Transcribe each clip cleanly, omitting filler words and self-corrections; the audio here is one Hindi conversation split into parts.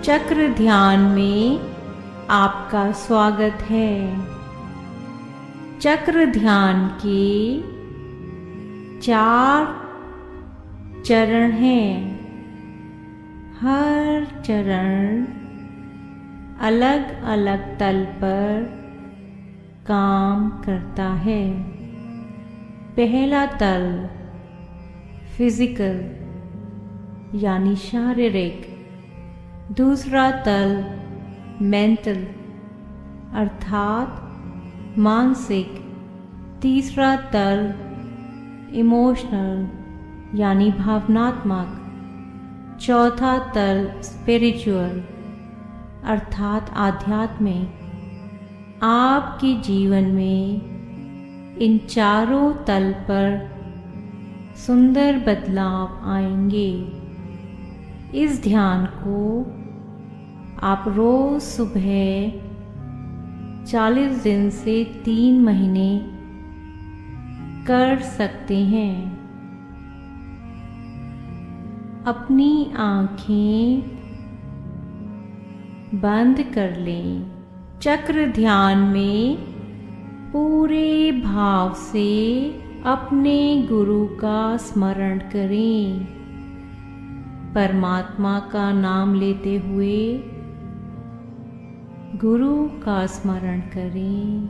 चक्र ध्यान में आपका स्वागत है। चक्र ध्यान के 4 चरण हैं। हर चरण अलग अलग तल पर काम करता है। पहला तल फिजिकल यानी शारीरिक, दूसरा तल मेंटल अर्थात मानसिक, तीसरा तल इमोशनल यानी भावनात्मक, चौथा तल स्पिरिचुअल अर्थात आध्यात्मिक। आपके जीवन में इन चारों तल पर सुंदर बदलाव आएंगे। इस ध्यान को आप रोज सुबह 40 दिन से 3 महीने कर सकते हैं। अपनी आंखें बंद कर लें। चक्र ध्यान में पूरे भाव से अपने गुरु का स्मरण करें। परमात्मा का नाम लेते हुए गुरु का स्मरण करें।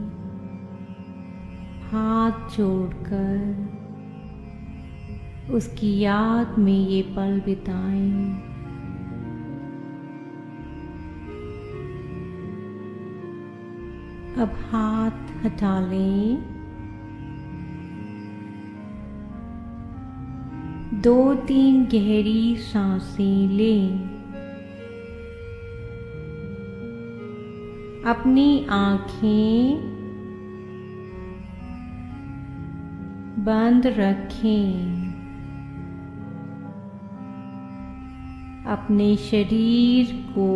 हाथ जोड़कर उसकी याद में ये पल बिताएं। अब हाथ हटा लें। 2-3 गहरी सांसें लें। अपनी आंखें बंद रखें। अपने शरीर को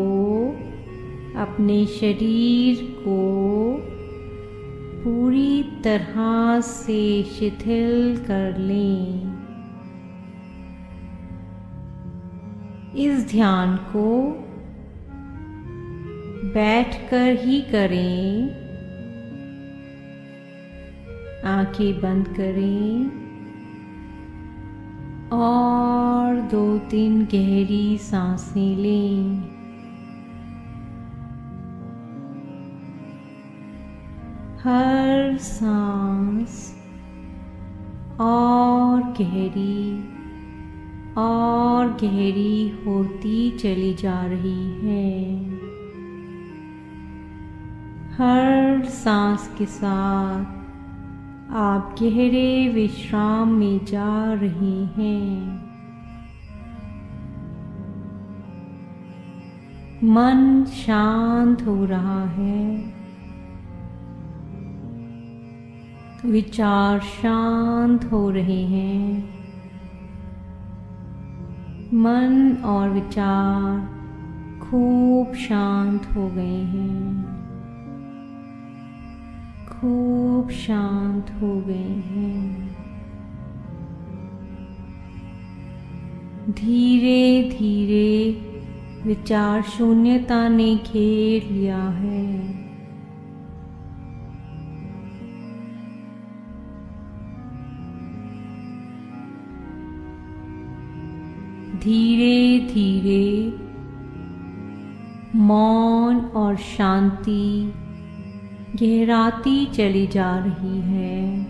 पूरी तरह से शिथिल कर लें। इस ध्यान को बैठकर ही करें। आंखें बंद करें और 2-3 गहरी सांसें लें। हर सांस और गहरी होती चली जा रही है। हर सांस के साथ आप गहरे विश्राम में जा रहे हैं। मन शांत हो रहा है। विचार शांत हो रहे हैं। मन और विचार खूब शांत हो गए हैं। खूब शांत हो गए हैं। धीरे धीरे विचार शून्यता ने घेर लिया है। धीरे धीरे मौन और शांति गहराती चली जा रही है।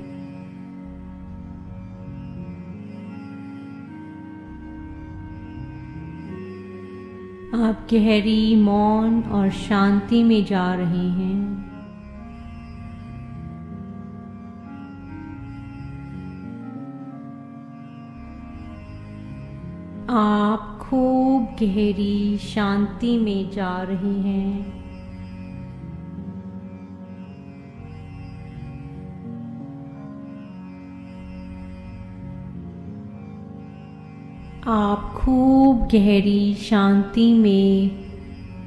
आप गहरी मौन और शांति में जा रहे हैं। आप खूब गहरी शांति में जा रहे हैं। आप खूब गहरी शांति में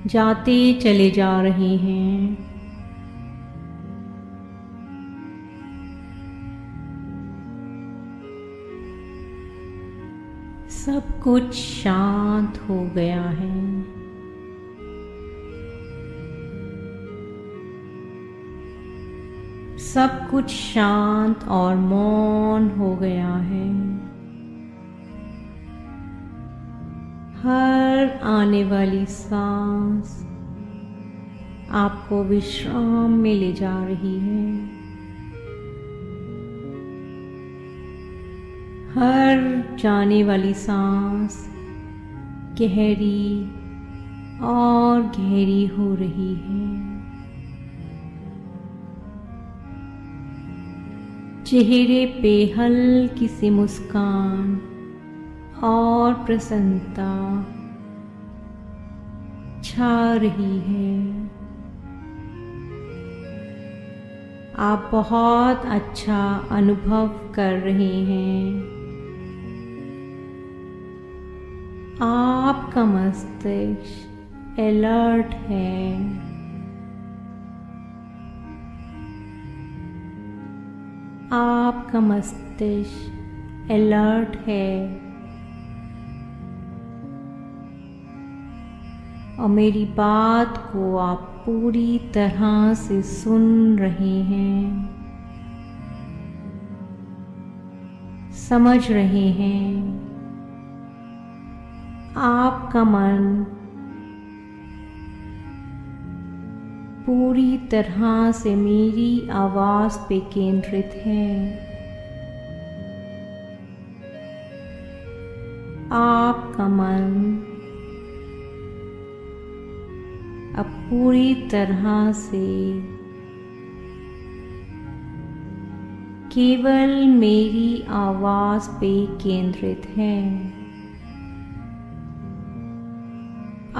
जाते चले जा रहे हैं। सब कुछ शांत हो गया है। सब कुछ शांत और मौन हो गया है। हर आने वाली सांस आपको विश्राम में ले जा रही है। हर जाने वाली सांस गहरी और गहरी हो रही है। चेहरे पे हल्की सी मुस्कान और प्रसन्नता छा रही है। आप बहुत अच्छा अनुभव कर रहे हैं। आपका मस्तिष्क अलर्ट है। आपका मस्तिष्क अलर्ट है और मेरी बात को आप पूरी तरह से सुन रहे हैं, समझ रहे हैं। आपका मन पूरी तरह से मेरी आवाज पे केंद्रित है। आपका मन अब पूरी तरह से केवल मेरी आवाज पे केंद्रित है।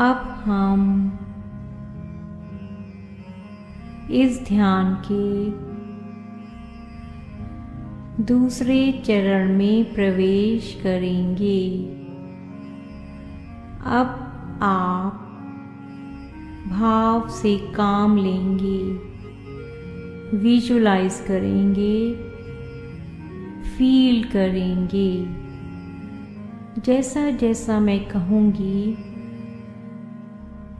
अब हम इस ध्यान के दूसरे चरण में प्रवेश करेंगे। अब आप भाव से काम लेंगे, विजुलाइज करेंगे, फील करेंगे। जैसा जैसा मैं कहूँगी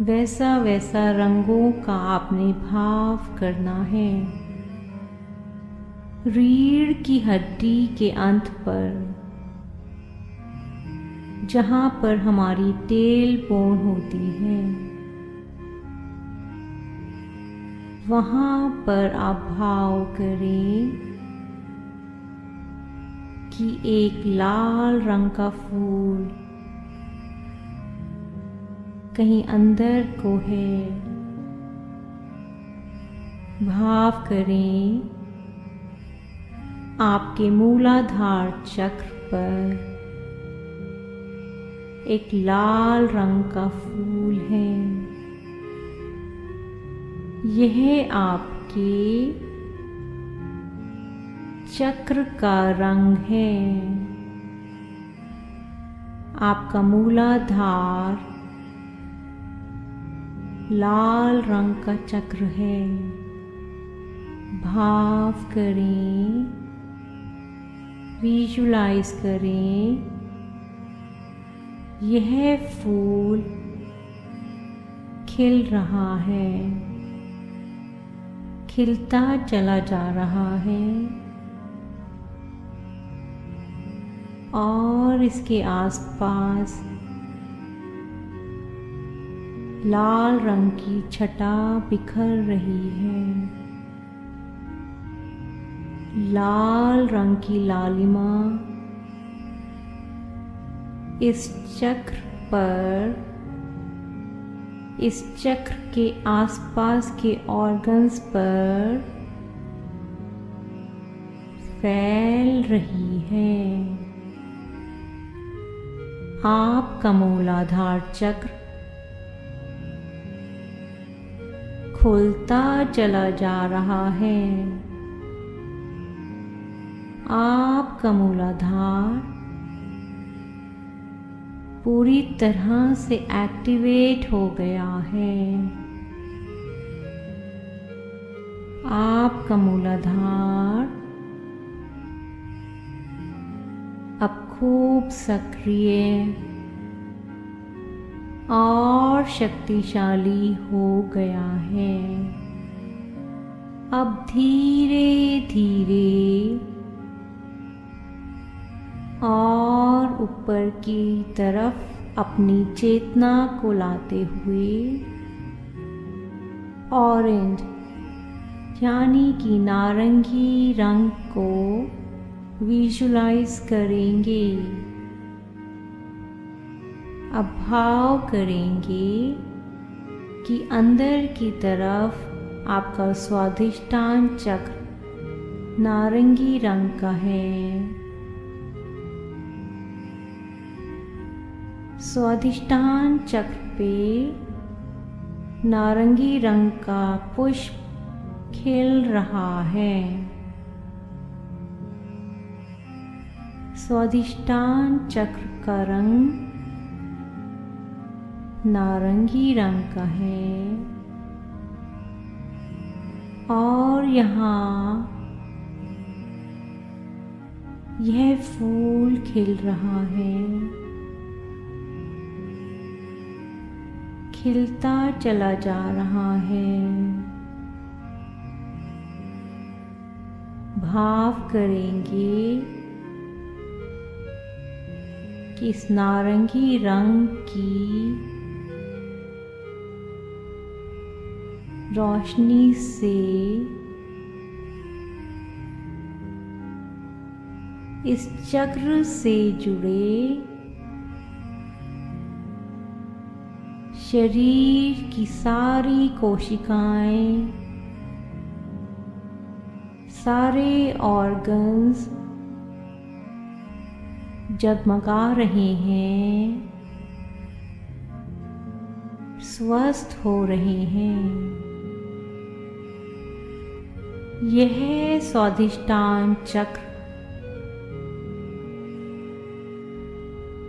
वैसा वैसा रंगों का आपने भाव करना है। रीढ़ की हड्डी के अंत पर, जहाँ पर हमारी टेल बोन होती है, वहाँ पर आप भाव करें कि एक लाल रंग का फूल कहीं अंदर को है। भाव करें आपके मूलाधार चक्र पर एक लाल रंग का फूल है। यह आपके चक्र का रंग है। आपका मूलाधार लाल रंग का चक्र है। भाव करें, विजुलाइज करें, यह फूल खिल रहा है, खिलता चला जा रहा है और इसके आसपास लाल रंग की छटा बिखर रही है। लाल रंग की लालिमा इस चक्र पर, इस चक्र के आसपास के ऑर्गन्स पर फैल रही है। आपका मूलाधार चक्र खुलता चला जा रहा है। आपका मूलाधार पूरी तरह से एक्टिवेट हो गया है। आपका मूलाधार अब खूब सक्रिय और शक्तिशाली हो गया है। अब धीरे धीरे और ऊपर की तरफ अपनी चेतना को लाते हुए ऑरेंज यानी कि नारंगी रंग को विजुलाइज करेंगे। अब भाव करेंगे कि अंदर की तरफ आपका स्वाधिष्ठान चक्र नारंगी रंग का है। स्वाधिष्ठान चक्र पे नारंगी रंग का पुष्प खिल रहा है। स्वाधिष्ठान चक्र का रंग नारंगी रंग का है और यहाँ यह फूल खिल रहा है, खिलता चला जा रहा है। भाव करेंगे कि इस नारंगी रंग की रोशनी से इस चक्र से जुड़े शरीर की सारी कोशिकाएं, सारे ऑर्गन्स जगमगा रहे हैं, स्वस्थ हो रहे हैं। यह स्वाधिष्ठान चक्र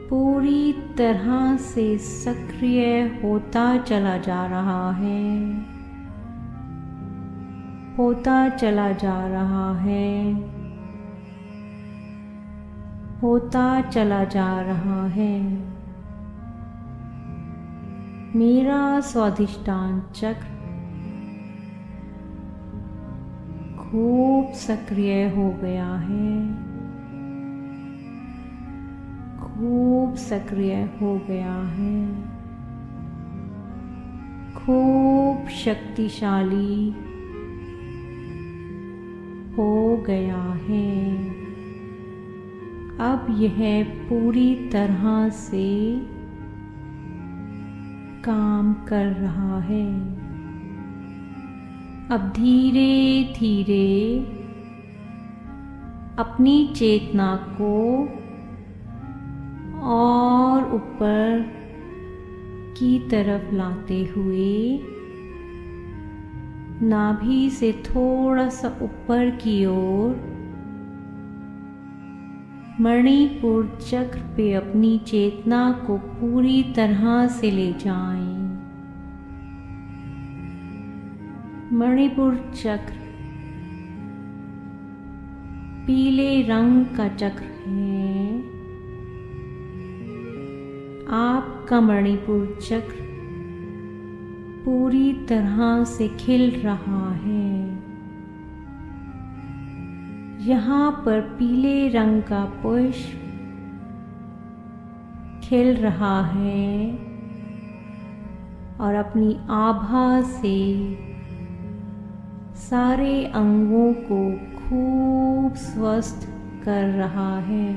पूरी तरह से सक्रिय होता चला जा रहा है, होता चला जा रहा है, होता चला जा रहा है। मेरा स्वाधिष्ठान चक्र खूब सक्रिय हो गया है, खूब सक्रिय हो गया है, खूब शक्तिशाली हो गया है। अब यह पूरी तरह से काम कर रहा है। अब धीरे धीरे अपनी चेतना को और ऊपर की तरफ लाते हुए नाभि से थोड़ा सा ऊपर की ओर मणिपुर चक्र पे अपनी चेतना को पूरी तरह से ले जाएं। मणिपुर चक्र पीले रंग का चक्र है। आपका मणिपुर चक्र पूरी तरह से खिल रहा है। यहाँ पर पीले रंग का पुष्प खिल रहा है और अपनी आभा से सारे अंगों को खूब स्वस्थ कर रहा है।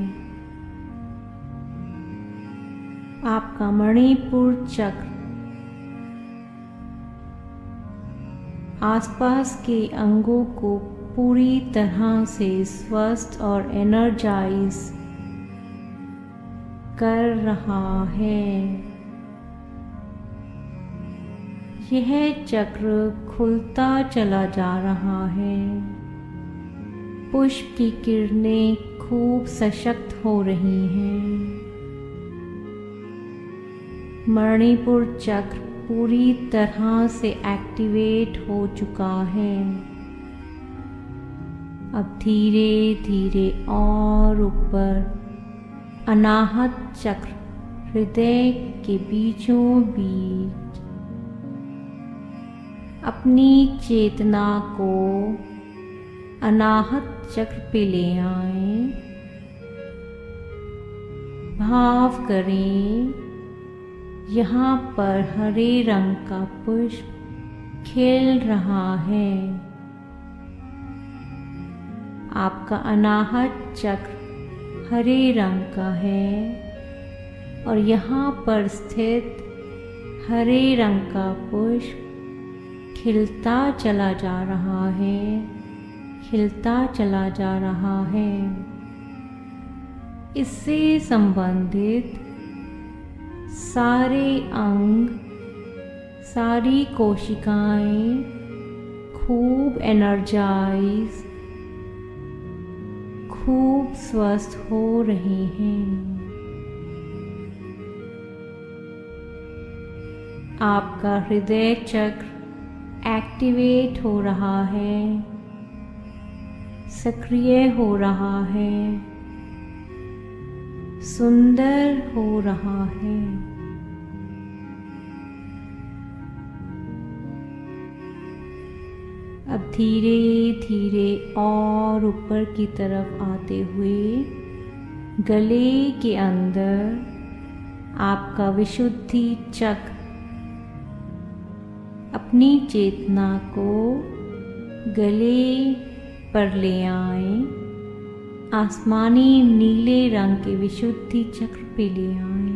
आपका मणिपुर चक्र आसपास के अंगों को पूरी तरह से स्वस्थ और एनर्जाइज कर रहा है। यह चक्र खुलता चला जा रहा है। पुष्प की किरणें खूब सशक्त हो रही हैं। मणिपुर चक्र पूरी तरह से एक्टिवेट हो चुका है। अब धीरे धीरे और ऊपर अनाहत चक्र हृदय के बीचों बीच अपनी चेतना को अनाहत चक्र पे ले आएं। भाव करें यहाँ पर हरे रंग का पुष्प खिल रहा है। आपका अनाहत चक्र हरे रंग का है और यहाँ पर स्थित हरे रंग का पुष्प खिलता चला जा रहा है, खिलता चला जा रहा है। इससे संबंधित सारे अंग, सारी कोशिकाएं खूब एनर्जाइज, खूब स्वस्थ हो रही हैं। आपका हृदय चक्र एक्टिवेट हो रहा है, सक्रिय हो रहा है, सुंदर हो रहा है। अब धीरे धीरे और ऊपर की तरफ आते हुए गले के अंदर आपका विशुद्धि चक्र अपनी चेतना को गले पर ले आए। आसमानी नीले रंग के विशुद्धि चक्र पे ले आए।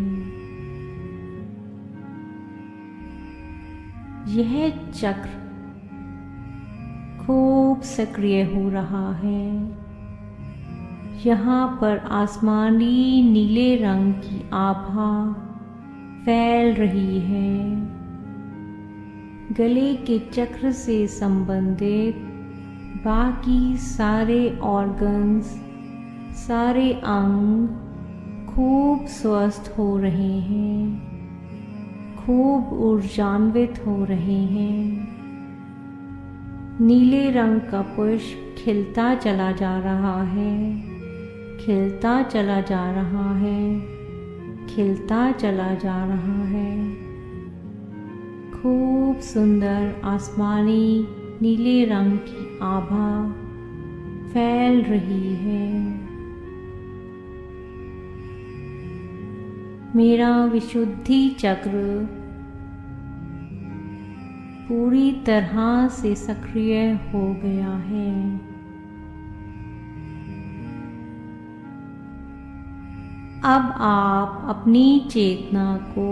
यह चक्र खूब सक्रिय हो रहा है। यहाँ पर आसमानी नीले रंग की आभा फैल रही है। गले के चक्र से संबंधित बाकी सारे ऑर्गन्स, सारे अंग खूब स्वस्थ हो रहे हैं, खूब ऊर्जान्वित हो रहे हैं। नीले रंग का पुष्प खिलता चला जा रहा है, खिलता चला जा रहा है, खिलता चला जा रहा है। खूब सुंदर आसमानी नीले रंग की आभा फैल रही है। मेरा विशुद्धि चक्र पूरी तरह से सक्रिय हो गया है। अब आप अपनी चेतना को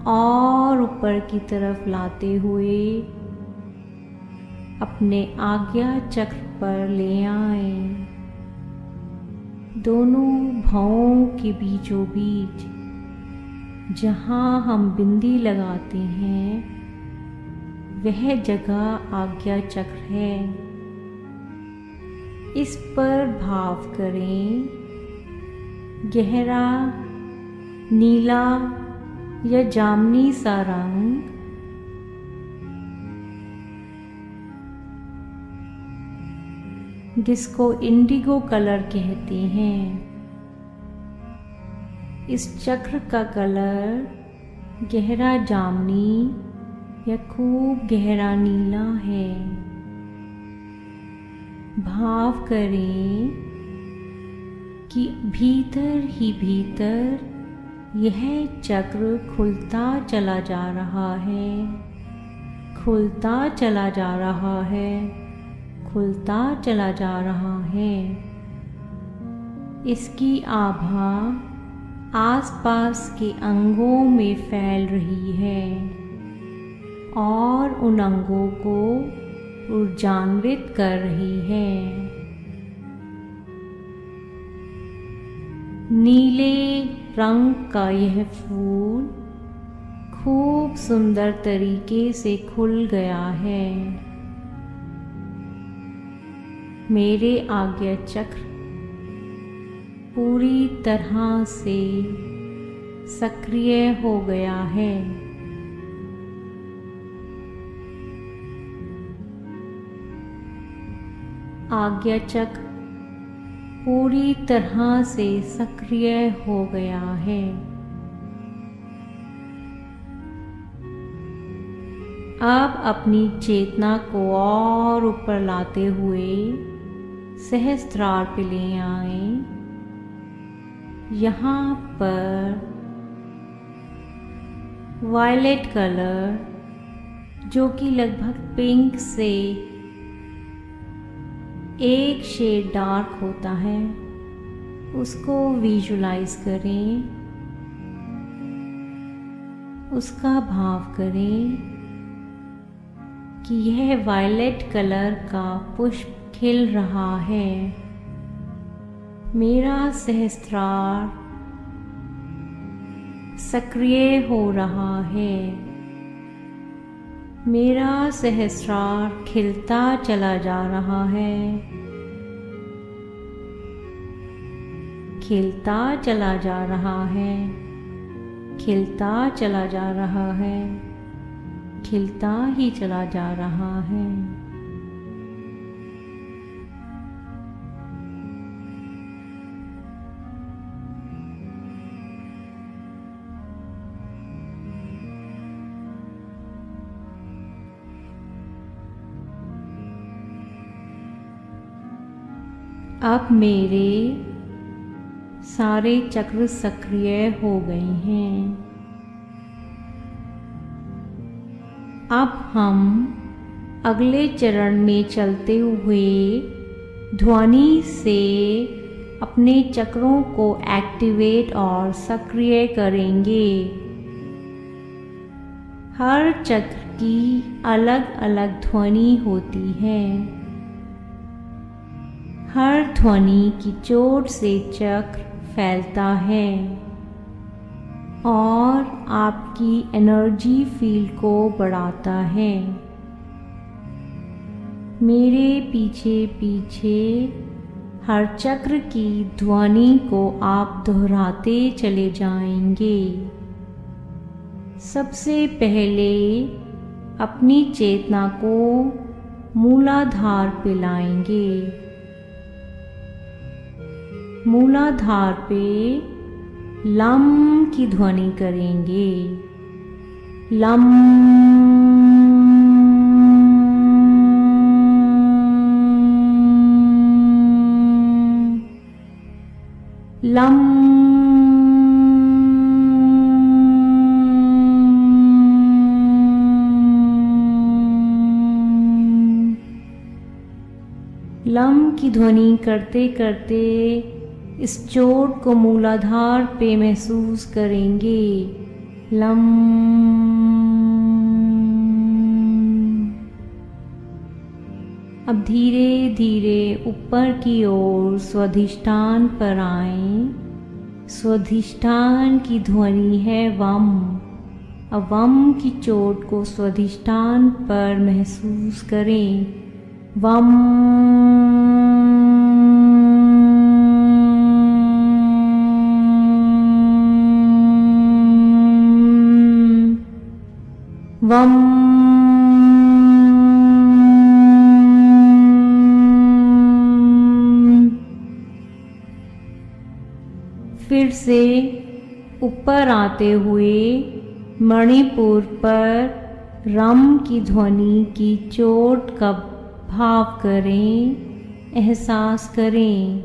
और ऊपर की तरफ लाते हुए अपने आज्ञा चक्र पर ले आए। दोनों भौं के बीचों बीच जहाँ हम बिंदी लगाते हैं वह जगह आज्ञा चक्र है। इस पर भाव करें। गहरा नीला या जामुनी सा रंग जिसको इंडिगो कलर कहते हैं। इस चक्र का कलर गहरा जामुनी या खूब गहरा नीला है। भाव करें कि भीतर ही भीतर यह चक्र खुलता चला जा रहा है, खुलता चला जा रहा है, खुलता चला जा रहा है। इसकी आभा आसपास के अंगों में फैल रही है और उन अंगों को ऊर्जान्वित कर रही है। नीले रंग का यह फूल खूब सुंदर तरीके से खुल गया है। मेरे आज्ञा चक्र पूरी तरह से सक्रिय हो गया है। आज्ञा चक्र पूरी तरह से सक्रिय हो गया है। अब अपनी चेतना को और ऊपर लाते हुए सहस्त्रार पे ले आए। यहाँ पर वायलेट कलर, जो कि लगभग पिंक से एक शेड डार्क होता है, उसको विजुलाइज करें, उसका भाव करें कि यह वायलेट कलर का पुष्प खिल रहा है। मेरा सहस्त्रार सक्रिय हो रहा है। मेरा सहस्त्रार खिलता चला जा रहा है, खिलता चला जा रहा है, खिलता चला जा रहा है, खिलता ही चला जा रहा है। अब मेरे सारे चक्र सक्रिय हो गए हैं। अब हम अगले चरण में चलते हुए ध्वनि से अपने चक्रों को एक्टिवेट और सक्रिय करेंगे। हर चक्र की अलग अलग ध्वनि होती है। हर ध्वनि की चोट से चक्र फैलता है और आपकी एनर्जी फील्ड को बढ़ाता है। मेरे पीछे पीछे हर चक्र की ध्वनि को आप दोहराते चले जाएंगे। सबसे पहले अपनी चेतना को मूलाधार पे लाएंगे। मूलाधार पे लम की ध्वनि करेंगे। लम, लम, लम की ध्वनि करते करते इस चोट को मूलाधार पे महसूस करेंगे। लम। अब धीरे धीरे ऊपर की ओर स्वाधिष्ठान पर आएं। स्वाधिष्ठान की ध्वनि है वम। अब वम की चोट को स्वाधिष्ठान पर महसूस करें। वम, वम, फिर से ऊपर आते हुए मणिपुर पर रम की ध्वनि की चोट का भाव करें, एहसास करें।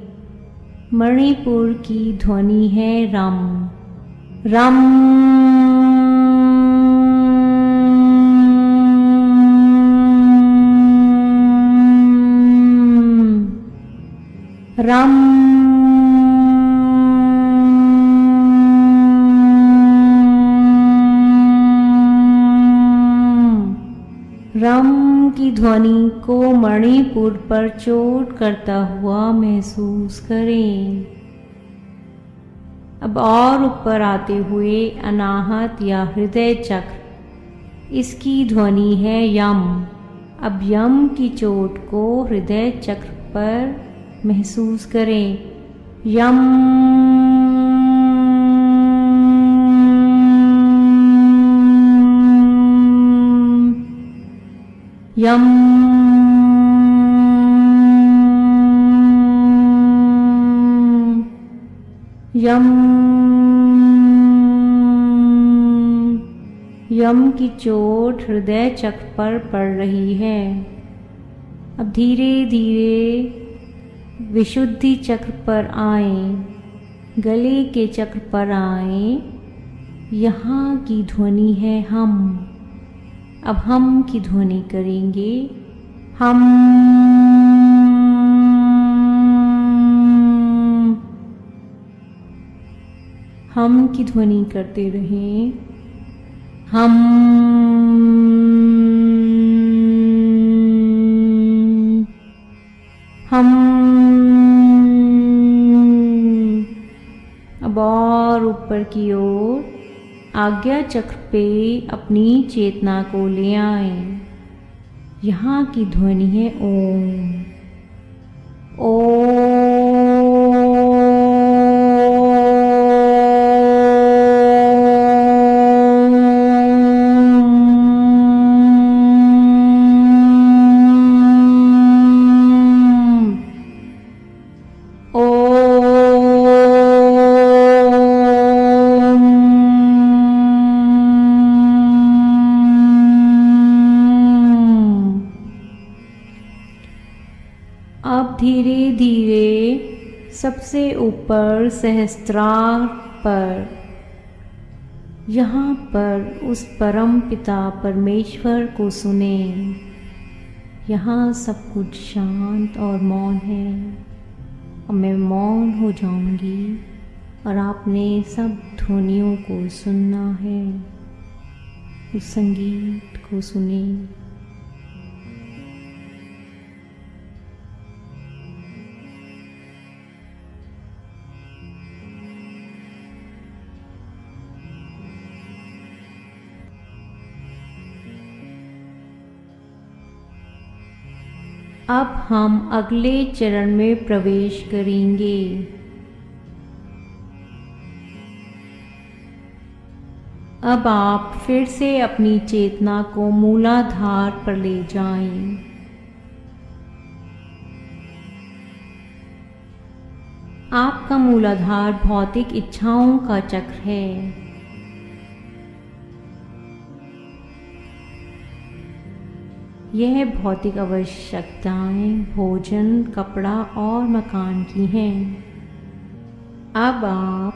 मणिपुर की ध्वनि है रम। रम, रम, रम की ध्वनि को मणिपुर पर चोट करता हुआ महसूस करें। अब और ऊपर आते हुए अनाहत या हृदय चक्र, इसकी ध्वनि है यम। अब यम की चोट को हृदय चक्र पर महसूस करें। यम, यम, यम, यम की चोट हृदय चक्र पर पड़ रही है। अब धीरे धीरे विशुद्धि चक्र पर आए, गले के चक्र पर आए। यहाँ की ध्वनि है हम। अब हम की ध्वनि करेंगे। हम की ध्वनि करते रहें। हम अब और ऊपर की ओर आज्ञा चक्र पे अपनी चेतना को ले आए। यहाँ की ध्वनि है ओम। ओम। अब धीरे धीरे सबसे ऊपर सहस्त्रार पर, यहाँ पर उस परम पिता परमेश्वर को सुने। यहाँ सब कुछ शांत और मौन है। अब मैं मौन हो जाऊंगी और आपने सब ध्वनियों को सुनना है। उस संगीत को सुने। अब हम अगले चरण में प्रवेश करेंगे। अब आप फिर से अपनी चेतना को मूलाधार पर ले जाएं। आपका मूलाधार भौतिक इच्छाओं का चक्र है। यह भौतिक आवश्यकताएं भोजन, कपड़ा और मकान की हैं। अब आप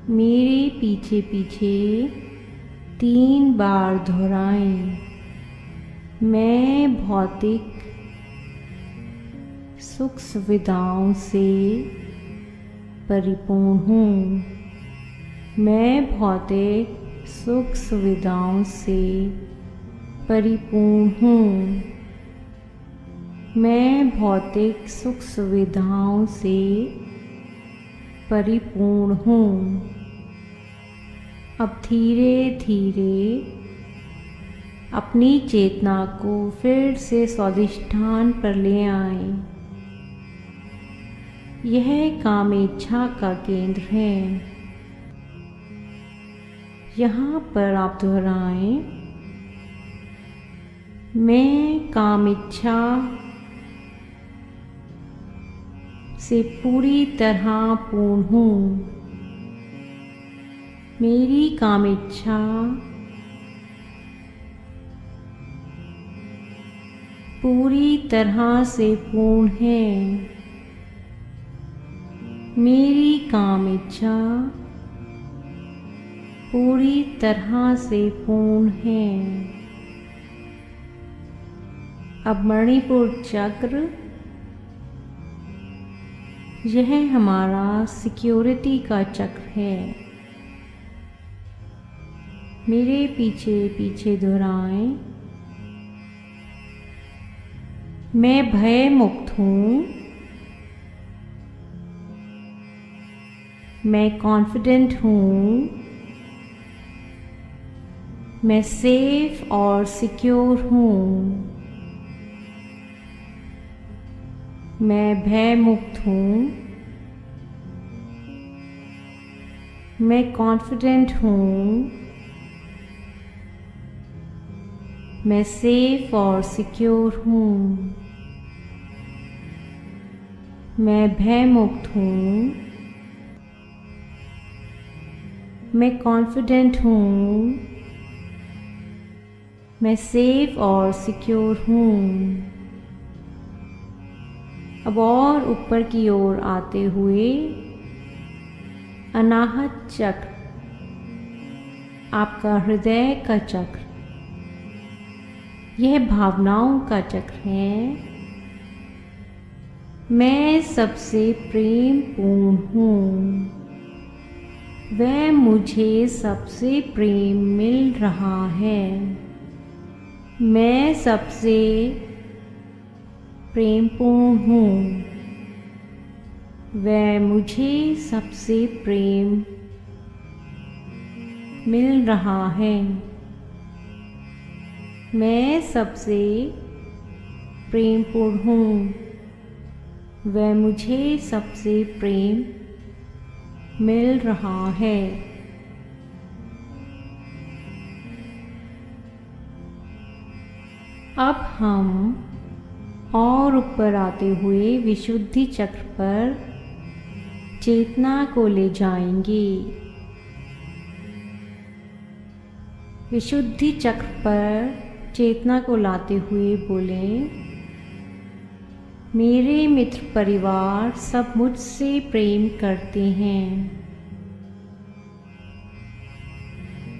मेरे पीछे पीछे 3 बार दोहराएं। मैं भौतिक सुख सुविधाओं से परिपूर्ण हूँ। मैं भौतिक सुख सुविधाओं से परिपूर्ण हूँ। मैं भौतिक सुख सुविधाओं से परिपूर्ण हूँ। अब धीरे धीरे अपनी चेतना को फिर से स्वाधिष्ठान पर ले आए। यह कामेच्छा का केंद्र है। यहाँ पर आप दोहराएं, मैं कामेच्छा से पूरी तरह पूर्ण हूँ। मेरी कामेच्छा पूरी तरह से पूर्ण है। मेरी कामेच्छा पूरी तरह से पूर्ण है। अब मणिपुर चक्र, यह हमारा सिक्योरिटी का चक्र है। मेरे पीछे पीछे दोहराएं, मैं भय मुक्त हूँ। मैं कॉन्फिडेंट हूँ। मैं सेफ और सिक्योर हूँ। मैं भय मुक्त हूँ। मैं कॉन्फिडेंट हूँ। मैं सेफ और सिक्योर हूँ। मैं भय मुक्त हूँ। मैं कॉन्फिडेंट हूँ, मैं सेफ और सिक्योर हूँ। अब और ऊपर की ओर आते हुए अनाहत चक्र, आपका हृदय का चक्र, यह भावनाओं का चक्र है। मैं सबसे प्रेम पूर्ण हूँ, वह मुझे सबसे प्रेम मिल रहा है। मैं सबसे प्रेमपूर्ण हूँ, वह मुझे सबसे प्रेम मिल रहा है। मैं सबसे प्रेमपूर्ण हूँ, वह मुझे सबसे प्रेम मिल रहा है। अब हम और ऊपर आते हुए विशुद्धि चक्र पर चेतना को ले जाएंगे। विशुद्धि चक्र पर चेतना को लाते हुए बोलें, मेरे मित्र परिवार सब मुझसे प्रेम करते हैं।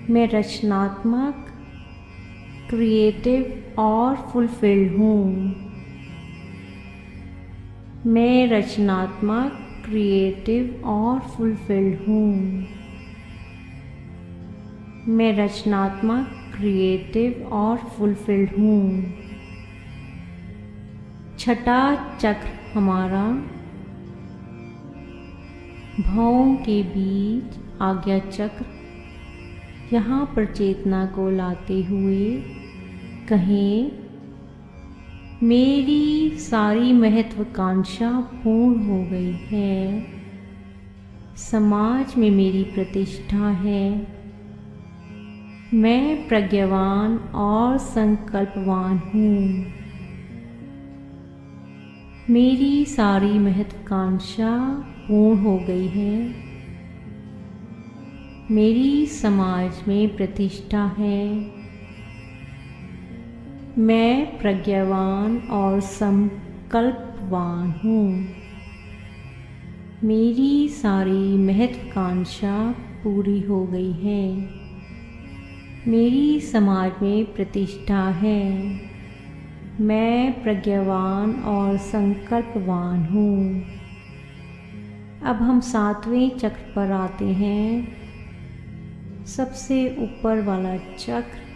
मैं रचनात्मक, क्रिएटिव और फुलफिल्ड हूँ। मैं रचनात्मक, क्रिएटिव और फुलफिल्ड हूँ। मैं रचनात्मक, क्रिएटिव और फुलफिल्ड हूँ। छठा चक्र हमारा भौं के बीच आज्ञा चक्र, यहाँ पर चेतना को लाते हुए कहें, मेरी सारी महत्वाकांक्षा पूर्ण हो गई है। समाज में मेरी प्रतिष्ठा है। मैं प्रज्ञावान और संकल्पवान हूँ। मेरी सारी महत्वाकांक्षा पूर्ण हो गई है। मेरी समाज में प्रतिष्ठा है। मैं प्रज्ञावान और संकल्पवान हूँ। मेरी सारी महत्वाकांक्षा पूरी हो गई है। मेरी समाज में प्रतिष्ठा है। मैं प्रज्ञावान और संकल्पवान हूँ। अब हम 7वें चक्र पर आते हैं। सबसे ऊपर वाला चक्र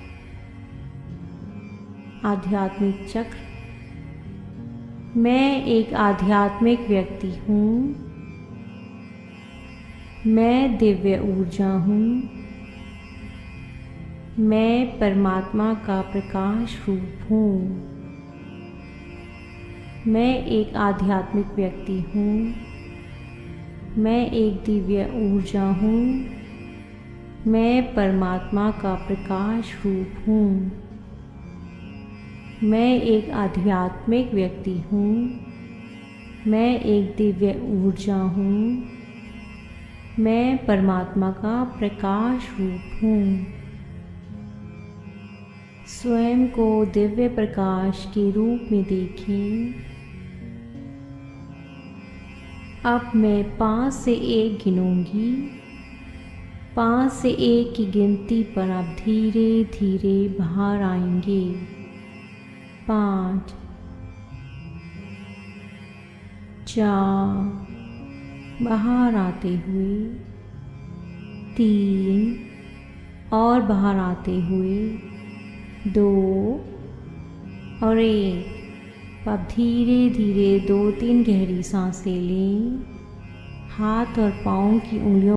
आध्यात्मिक चक्र। मैं एक आध्यात्मिक व्यक्ति हूँ। मैं दिव्य ऊर्जा हूँ। मैं परमात्मा का प्रकाश रूप हूँ। मैं एक आध्यात्मिक व्यक्ति हूँ। मैं एक दिव्य ऊर्जा हूँ। मैं परमात्मा का प्रकाश रूप हूँ। मैं एक आध्यात्मिक व्यक्ति हूँ। मैं एक दिव्य ऊर्जा हूँ। मैं परमात्मा का प्रकाश रूप हूँ। स्वयं को दिव्य प्रकाश के रूप में देखें। अब मैं 5 से 1 गिनूंगी। 5 से 1 की गिनती पर आप धीरे धीरे बाहर आएंगे। 5, 4, बाहर आते हुए 3 और बाहर आते हुए 2 और 1। अब धीरे धीरे 2-3 गहरी सांसें लें। हाथ और पाँव की उंगलियों